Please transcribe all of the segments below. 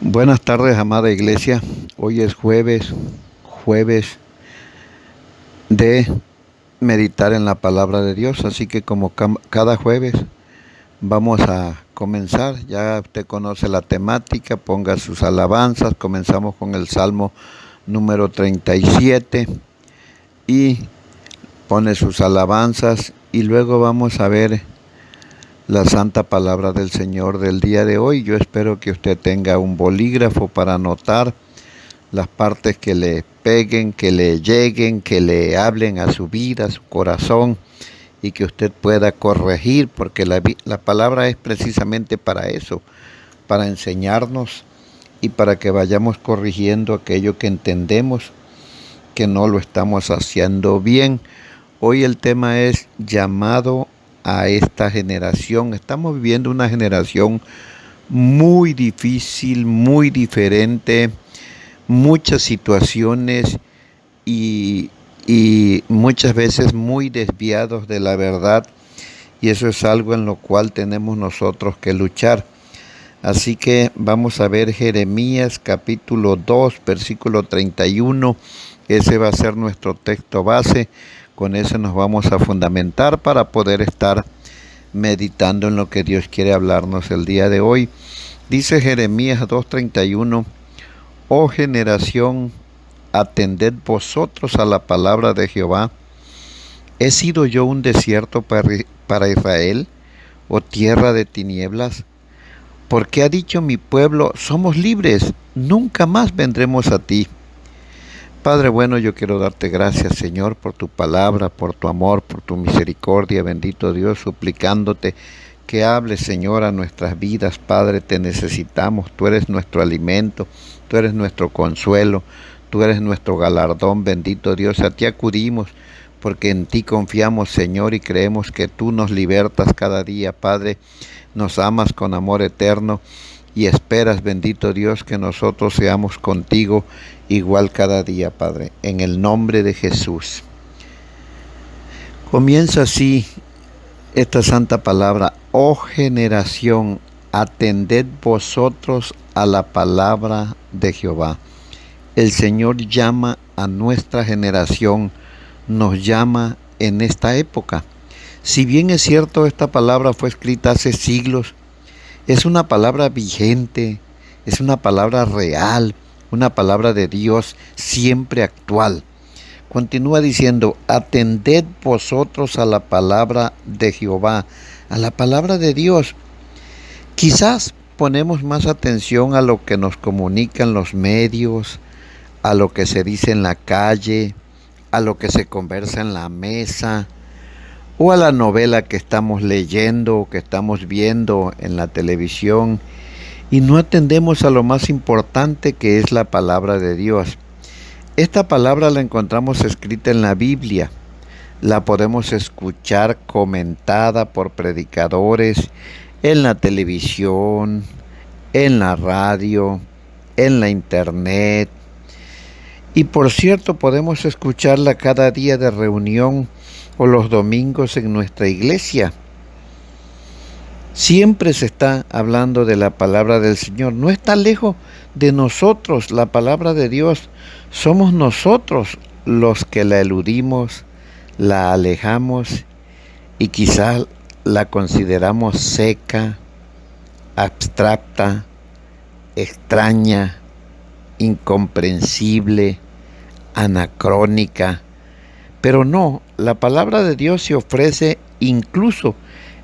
Buenas tardes, amada iglesia. Hoy es jueves de meditar en la palabra de Dios, así que como cada jueves vamos a comenzar. Ya usted conoce la temática, ponga sus alabanzas. Comenzamos con el Salmo número 37 y pone sus alabanzas y luego vamos a ver la santa palabra del Señor del día de hoy. Yo espero que usted tenga un bolígrafo para anotar las partes que le peguen, que le lleguen, que le hablen a su vida, a su corazón, y que usted pueda corregir, porque la palabra es precisamente para eso, para enseñarnos y para que vayamos corrigiendo aquello que entendemos que no lo estamos haciendo bien. Hoy el tema es llamado a esta generación. Estamos viviendo una generación muy difícil, muy diferente, muchas situaciones y muchas veces muy desviados de la verdad, y eso es algo en lo cual tenemos nosotros que luchar. Así que vamos a ver Jeremías capítulo 2, versículo 31. Ese va a ser nuestro texto base. Con ese nos vamos a fundamentar para poder estar meditando en lo que Dios quiere hablarnos el día de hoy. Dice Jeremías 2:31: Oh generación, atended vosotros a la palabra de Jehová. ¿He sido yo un desierto para Israel, o tierra de tinieblas? Porque ha dicho mi pueblo, somos libres, nunca más vendremos a ti. Padre bueno, yo quiero darte gracias, Señor, por tu palabra, por tu amor, por tu misericordia, bendito Dios, suplicándote que hables, Señor, a nuestras vidas. Padre, te necesitamos, tú eres nuestro alimento, tú eres nuestro consuelo, tú eres nuestro galardón, bendito Dios. A ti acudimos porque en ti confiamos, Señor, y creemos que tú nos libertas cada día, Padre. Nos amas con amor eterno y esperas, bendito Dios, que nosotros seamos contigo igual cada día, Padre, en el nombre de Jesús. Comienza así esta santa palabra: oh generación, atended vosotros a la palabra de Jehová. El Señor llama a nuestra generación, nos llama en esta época. Si bien es cierto, esta palabra fue escrita hace siglos, es una palabra vigente, es una palabra real, una palabra de Dios siempre actual. Continúa diciendo: atended vosotros a la palabra de Jehová, a la palabra de Dios. Quizás ponemos más atención a lo que nos comunican los medios, a lo que se dice en la calle, a lo que se conversa en la mesa, o a la novela que estamos leyendo o que estamos viendo en la televisión, y no atendemos a lo más importante, que es la palabra de Dios. Esta palabra la encontramos escrita en la Biblia, la podemos escuchar comentada por predicadores en la televisión, en la radio, en la internet, y por cierto podemos escucharla cada día de reunión o los domingos en nuestra iglesia. Siempre se está hablando de la palabra del Señor. No está lejos de nosotros la palabra de Dios. Somos nosotros los que la eludimos, la alejamos y quizás la consideramos seca, abstracta, extraña, incomprensible, anacrónica. Pero no, la palabra de Dios se ofrece incluso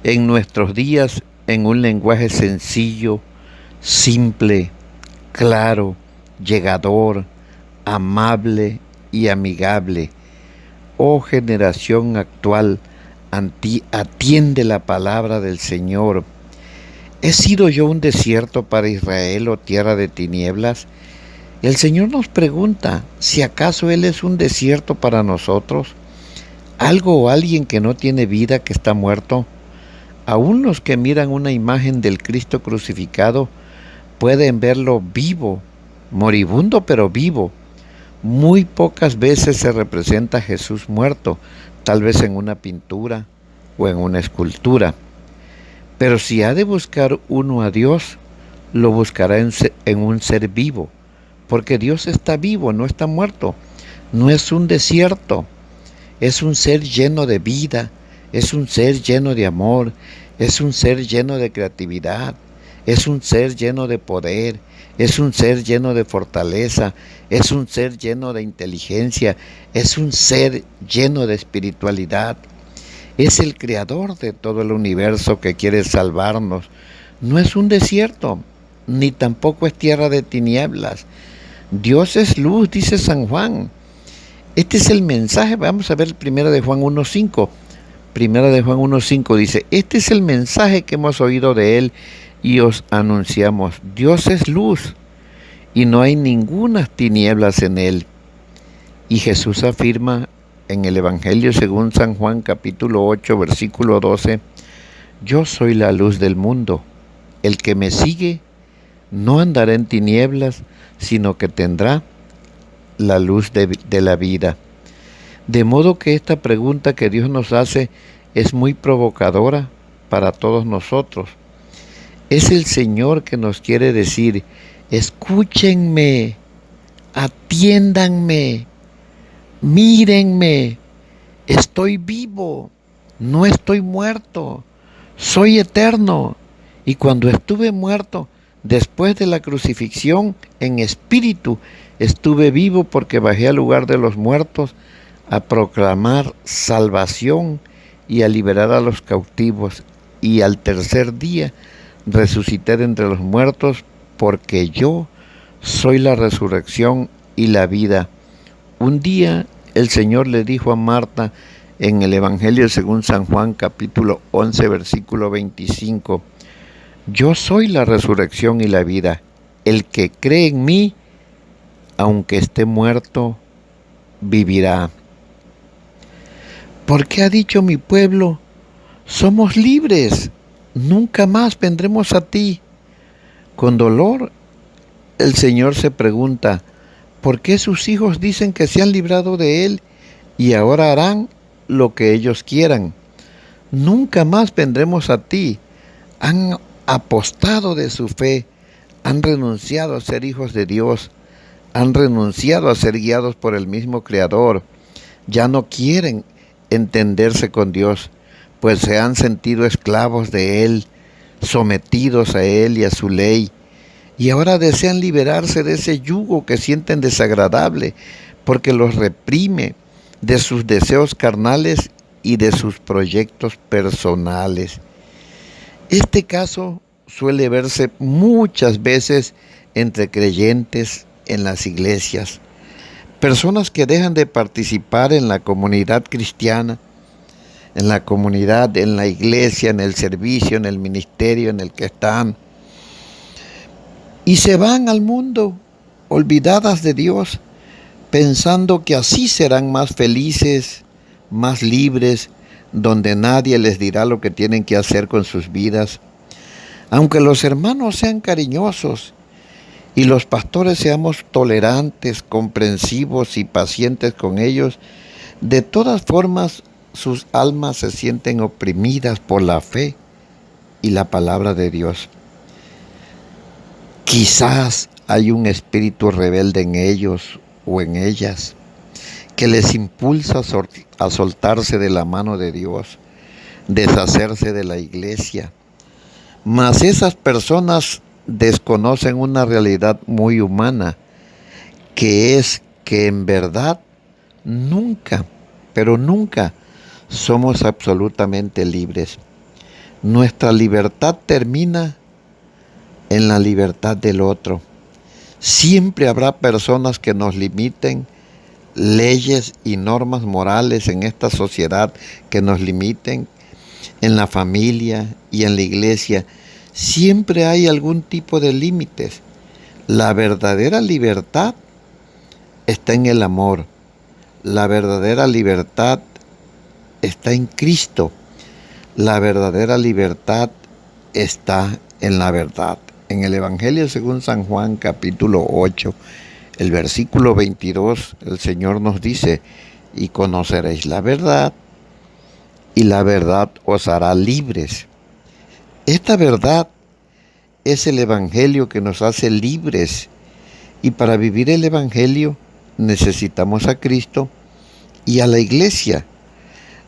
en nuestros días en un lenguaje sencillo, simple, claro, llegador, amable y amigable. Oh generación actual, atiende la palabra del Señor. ¿He sido yo un desierto para Israel, o tierra de tinieblas? El Señor nos pregunta si acaso Él es un desierto para nosotros, algo o alguien que no tiene vida, que está muerto. Aún los que miran una imagen del Cristo crucificado pueden verlo vivo, moribundo pero vivo. Muy pocas veces se representa a Jesús muerto, tal vez en una pintura o en una escultura. Pero si ha de buscar uno a Dios, lo buscará en un ser vivo, porque Dios está vivo, no está muerto, no es un desierto, es un ser lleno de vida, es un ser lleno de amor, es un ser lleno de creatividad, es un ser lleno de poder, es un ser lleno de fortaleza, es un ser lleno de inteligencia, es un ser lleno de espiritualidad. Es el creador de todo el universo que quiere salvarnos. No es un desierto, ni tampoco es tierra de tinieblas. Dios es luz, dice San Juan. Este es el mensaje. Vamos a ver Primera de Juan 1:5. Primera de Juan 1:5 dice: este es el mensaje que hemos oído de él y os anunciamos. Dios es luz y no hay ninguna tinieblas en él. Y Jesús afirma en el Evangelio según San Juan capítulo 8 versículo 12: yo soy la luz del mundo. El que me sigue no andará en tinieblas, sino que tendrá la luz de la vida. De modo que esta pregunta que Dios nos hace es muy provocadora para todos nosotros. Es el Señor que nos quiere decir: escúchenme, atiéndanme, mírenme, estoy vivo, no estoy muerto, soy eterno. Y cuando estuve muerto, después de la crucifixión, en espíritu, estuve vivo porque bajé al lugar de los muertos a proclamar salvación y a liberar a los cautivos. Y al tercer día resucité de entre los muertos, porque yo soy la resurrección y la vida. Un día el Señor le dijo a Marta en el Evangelio según San Juan capítulo 11 versículo 25: yo soy la resurrección y la vida. El que cree en mí, aunque esté muerto, vivirá. Porque ha dicho mi pueblo: somos libres, nunca más vendremos a ti. Con dolor, el Señor se pregunta: ¿por qué sus hijos dicen que se han librado de Él y ahora harán lo que ellos quieran? Nunca más vendremos a ti. Han apostado de su fe, han renunciado a ser hijos de Dios, han renunciado a ser guiados por el mismo Creador. Ya no quieren entenderse con Dios, pues se han sentido esclavos de Él, sometidos a Él y a su ley. Y ahora desean liberarse de ese yugo que sienten desagradable, porque los reprime de sus deseos carnales y de sus proyectos personales. Este caso suele verse muchas veces entre creyentes en las iglesias. Personas que dejan de participar en la comunidad cristiana, en la comunidad, en la iglesia, en el servicio, en el ministerio en el que están, y se van al mundo, olvidadas de Dios, pensando que así serán más felices, más libres, donde nadie les dirá lo que tienen que hacer con sus vidas. Aunque los hermanos sean cariñosos y los pastores seamos tolerantes, comprensivos y pacientes con ellos, de todas formas sus almas se sienten oprimidas por la fe y la palabra de Dios. Quizás hay un espíritu rebelde en ellos o en ellas que les impulsa a soltarse de la mano de Dios, deshacerse de la iglesia. Mas esas personas desconocen una realidad muy humana, que es que en verdad nunca, pero nunca somos absolutamente libres. Nuestra libertad termina en la libertad del otro. Siempre habrá personas que nos limiten, leyes y normas morales en esta sociedad que nos limiten, en la familia y en la iglesia. Siempre hay algún tipo de límites. La verdadera libertad está en el amor. La verdadera libertad está en Cristo. La verdadera libertad está en la verdad. En el Evangelio según San Juan capítulo 8, el versículo 22, el Señor nos dice: y conoceréis la verdad, y la verdad os hará libres. Esta verdad es el Evangelio que nos hace libres. Y para vivir el Evangelio necesitamos a Cristo y a la iglesia.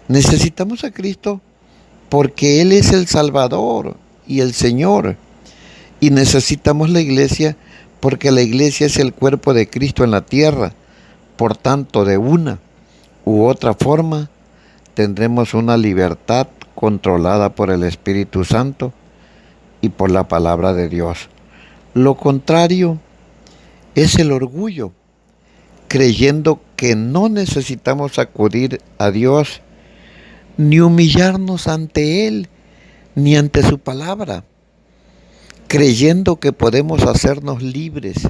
Necesitamos a Cristo porque Él es el Salvador y el Señor. Y necesitamos la iglesia porque la iglesia es el cuerpo de Cristo en la tierra. Por tanto, de una u otra forma, tendremos una libertad controlada por el Espíritu Santo y por la palabra de Dios. Lo contrario es el orgullo, creyendo que no necesitamos acudir a Dios ni humillarnos ante Él, ni ante su palabra, creyendo que podemos hacernos libres.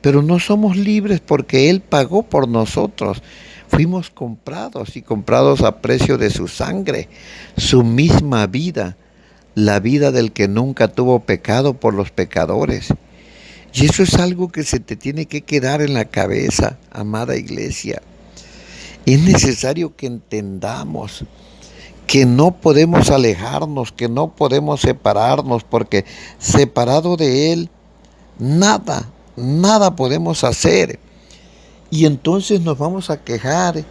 Pero no somos libres porque Él pagó por nosotros. Fuimos comprados y comprados a precio de su sangre, su misma vida, la vida del que nunca tuvo pecado por los pecadores. Y eso es algo que se te tiene que quedar en la cabeza, amada iglesia. Es necesario que entendamos que no podemos alejarnos, que no podemos separarnos, porque separado de Él, nada podemos hacer. Y entonces nos vamos a quejar,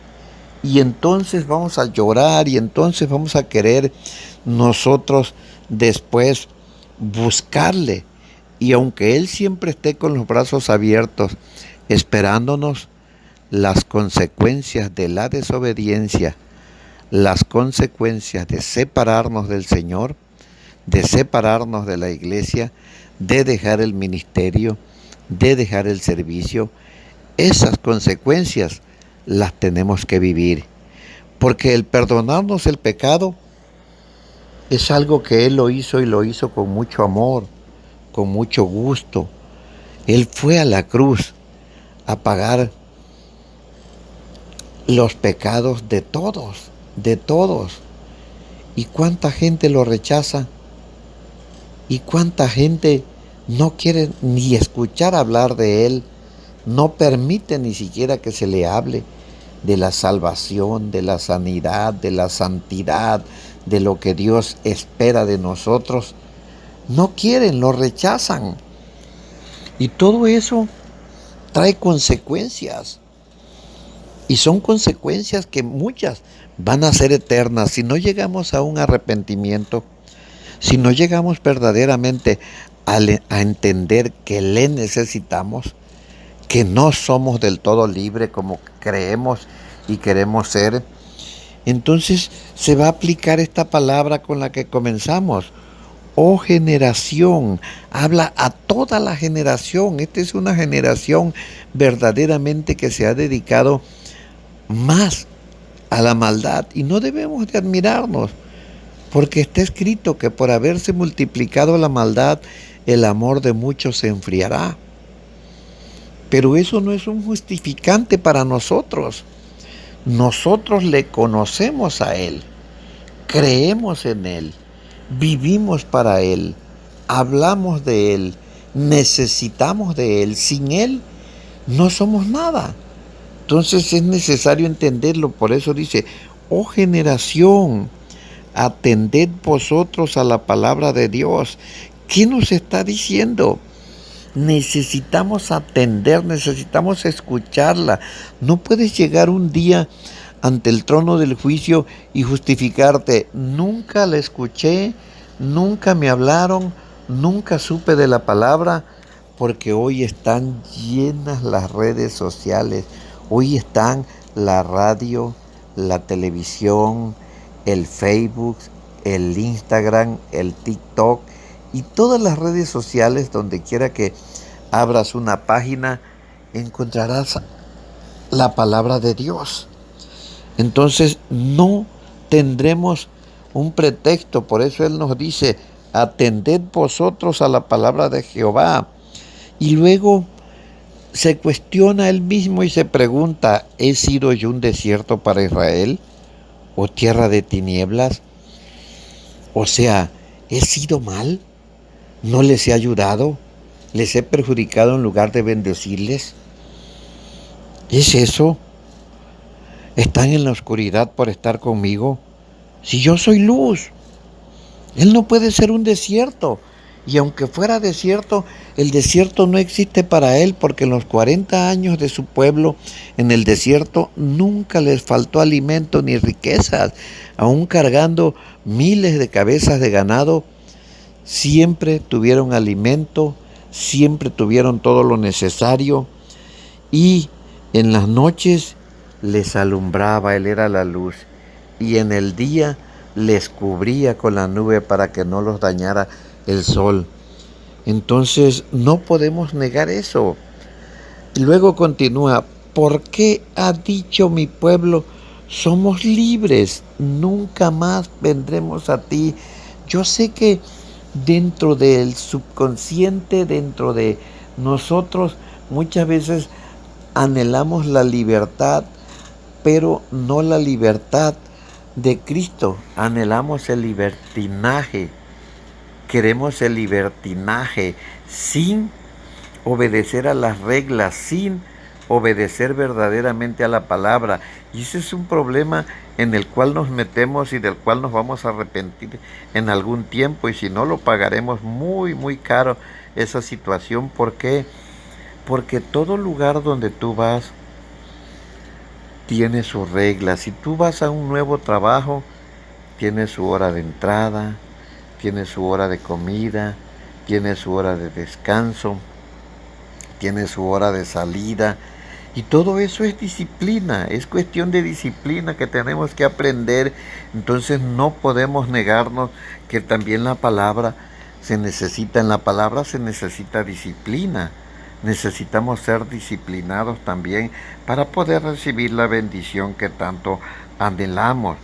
y entonces vamos a llorar, y entonces vamos a querer nosotros después buscarle. Y aunque Él siempre esté con los brazos abiertos, esperándonos, las consecuencias de la desobediencia, las consecuencias de separarnos del Señor, de separarnos de la iglesia, de dejar el ministerio, de dejar el servicio, esas consecuencias las tenemos que vivir. Porque el perdonarnos el pecado es algo que Él lo hizo y lo hizo con mucho amor, con mucho gusto. Él fue a la cruz a pagar los pecados de todos, de todos. ¿Y cuánta gente lo rechaza? ¿Y cuánta gente no quiere ni escuchar hablar de Él? No permite ni siquiera que se le hable de la salvación, de la sanidad, de la santidad, de lo que Dios espera de nosotros. No quieren, lo rechazan. Y todo eso trae consecuencias. Y son consecuencias que muchas van a ser eternas si no llegamos a un arrepentimiento, si no llegamos verdaderamente a entender que le necesitamos, que no somos del todo libres como creemos y queremos ser. Entonces se va a aplicar esta palabra con la que comenzamos. Oh generación, habla a toda la generación. Esta es una generación verdaderamente que se ha dedicado más a la maldad y no debemos de admirarnos, porque está escrito que por haberse multiplicado la maldad, el amor de muchos se enfriará. Pero eso no es un justificante para nosotros. Nosotros le conocemos a Él, creemos en Él, vivimos para Él, hablamos de Él, necesitamos de Él. Sin Él no somos nada. Entonces es necesario entenderlo. Por eso dice, oh generación, atended vosotros a la palabra de Dios. ¿Qué nos está diciendo? Necesitamos atender, necesitamos escucharla. No puedes llegar un día ante el trono del juicio y justificarte. Nunca la escuché, nunca me hablaron, nunca supe de la palabra, porque hoy están llenas las redes sociales. Hoy están la radio, la televisión, el Facebook, el Instagram, el TikTok y todas las redes sociales. Donde quiera que abras una página, encontrarás la palabra de Dios. Entonces no tendremos un pretexto. Por eso Él nos dice, atended vosotros a la palabra de Jehová. Y luego se cuestiona Él mismo y se pregunta, ¿he sido yo un desierto para Israel? ¿O tierra de tinieblas? O sea, ¿he sido mal? ¿No les he ayudado? ¿Les he perjudicado en lugar de bendecirles? ¿Es eso? ¿Están en la oscuridad por estar conmigo? Si yo soy luz. Él no puede ser un desierto. Y aunque fuera desierto, el desierto no existe para él, porque en los 40 años de su pueblo en el desierto nunca les faltó alimento ni riquezas. Aún cargando miles de cabezas de ganado, siempre tuvieron alimento, siempre tuvieron todo lo necesario. Y en las noches les alumbraba, él era la luz. Y en el día les cubría con la nube para que no los dañara el sol. Entonces no podemos negar eso. Y luego continúa, ¿por qué ha dicho mi pueblo, somos libres, nunca más vendremos a ti? Yo sé que dentro del subconsciente, dentro de nosotros, muchas veces anhelamos la libertad, pero no la libertad de Cristo. Anhelamos el libertinaje. Queremos el libertinaje sin obedecer a las reglas, sin obedecer verdaderamente a la palabra. Y ese es un problema en el cual nos metemos y del cual nos vamos a arrepentir en algún tiempo. Y si no, lo pagaremos muy, muy caro esa situación. ¿Por qué? Porque todo lugar donde tú vas tiene sus reglas. Si tú vas a un nuevo trabajo, tiene su hora de entrada, tiene su hora de comida, tiene su hora de descanso, tiene su hora de salida. Y todo eso es disciplina, es cuestión de disciplina que tenemos que aprender. Entonces no podemos negarnos que también la palabra se necesita, en la palabra se necesita disciplina. Necesitamos ser disciplinados también para poder recibir la bendición que tanto anhelamos.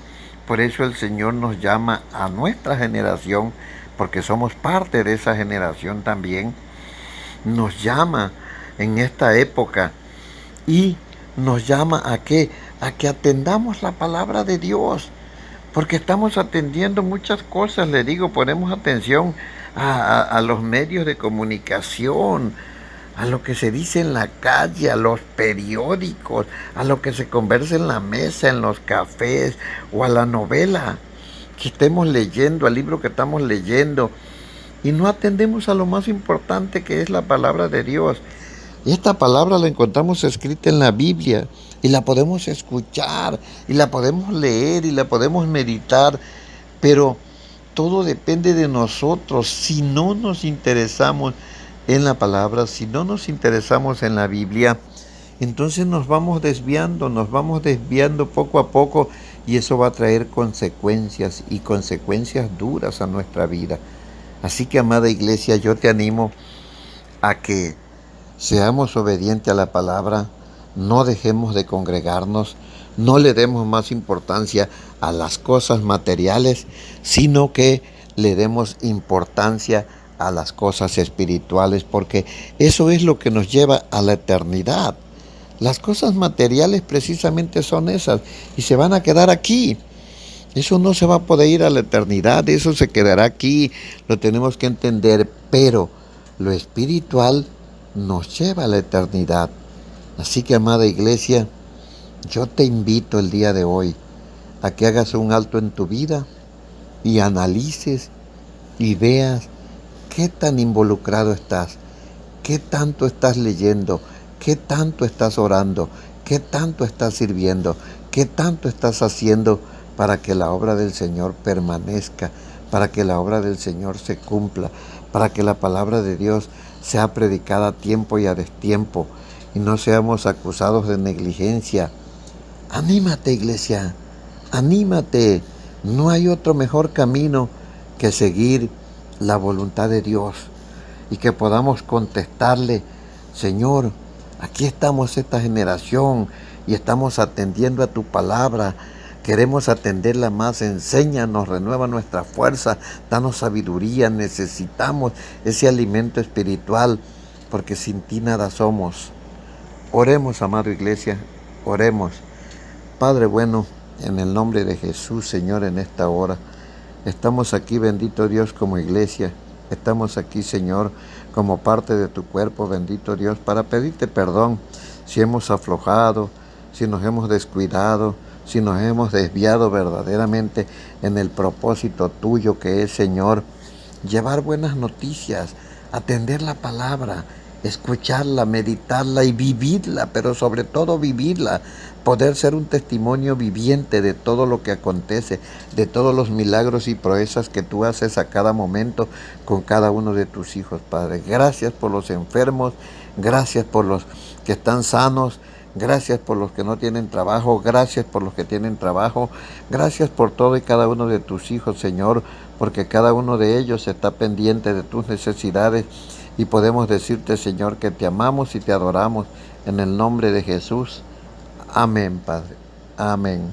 Por eso el Señor nos llama a nuestra generación, porque somos parte de esa generación también. Nos llama en esta época y nos llama ¿a qué? A que atendamos la palabra de Dios, porque estamos atendiendo muchas cosas, le digo, ponemos atención a los medios de comunicación, a lo que se dice en la calle, a los periódicos, a lo que se conversa en la mesa, en los cafés, o a la novela que estemos leyendo, al libro que estamos leyendo, y no atendemos a lo más importante, que es la palabra de Dios. Y esta palabra la encontramos escrita en la Biblia, y la podemos escuchar, y la podemos leer, y la podemos meditar, pero todo depende de nosotros. Si no nos interesamos en la palabra, si no nos interesamos en la Biblia, entonces nos vamos desviando poco a poco, y eso va a traer consecuencias, y consecuencias duras a nuestra vida. Así que, amada iglesia, yo te animo a que seamos obedientes a la palabra, no dejemos de congregarnos, no le demos más importancia a las cosas materiales, sino que le demos importancia a las cosas espirituales, porque eso es lo que nos lleva a la eternidad. Las cosas materiales precisamente son esas, y se van a quedar aquí. Eso no se va a poder ir a la eternidad, eso se quedará aquí, lo tenemos que entender, pero lo espiritual nos lleva a la eternidad. Así que, amada iglesia, yo te invito el día de hoy a que hagas un alto en tu vida y analices y veas qué tan involucrado estás, qué tanto estás leyendo, qué tanto estás orando, qué tanto estás sirviendo, qué tanto estás haciendo para que la obra del Señor permanezca, para que la obra del Señor se cumpla, para que la palabra de Dios sea predicada a tiempo y a destiempo, y no seamos acusados de negligencia. Anímate, iglesia, anímate. No hay otro mejor camino que seguir la voluntad de Dios, y que podamos contestarle: Señor, aquí estamos esta generación y estamos atendiendo a tu palabra. Queremos atenderla más, enséñanos, renueva nuestra fuerza, danos sabiduría, necesitamos ese alimento espiritual, porque sin ti nada somos. Oremos, amada iglesia, oremos. Padre bueno, en el nombre de Jesús, Señor, en esta hora, estamos aquí, bendito Dios, como iglesia. Estamos aquí, Señor, como parte de tu cuerpo, bendito Dios, para pedirte perdón si hemos aflojado, si nos hemos descuidado, si nos hemos desviado verdaderamente en el propósito tuyo, que es, Señor, llevar buenas noticias, atender la palabra, escucharla, meditarla y vivirla, pero sobre todo vivirla, poder ser un testimonio viviente de todo lo que acontece, de todos los milagros y proezas que tú haces a cada momento con cada uno de tus hijos, Padre. Gracias por los enfermos, gracias por los que están sanos, gracias por los que no tienen trabajo, gracias por los que tienen trabajo, gracias por todo y cada uno de tus hijos, Señor, porque cada uno de ellos está pendiente de tus necesidades y podemos decirte, Señor, que te amamos y te adoramos en el nombre de Jesús. Amén, Padre. Amén.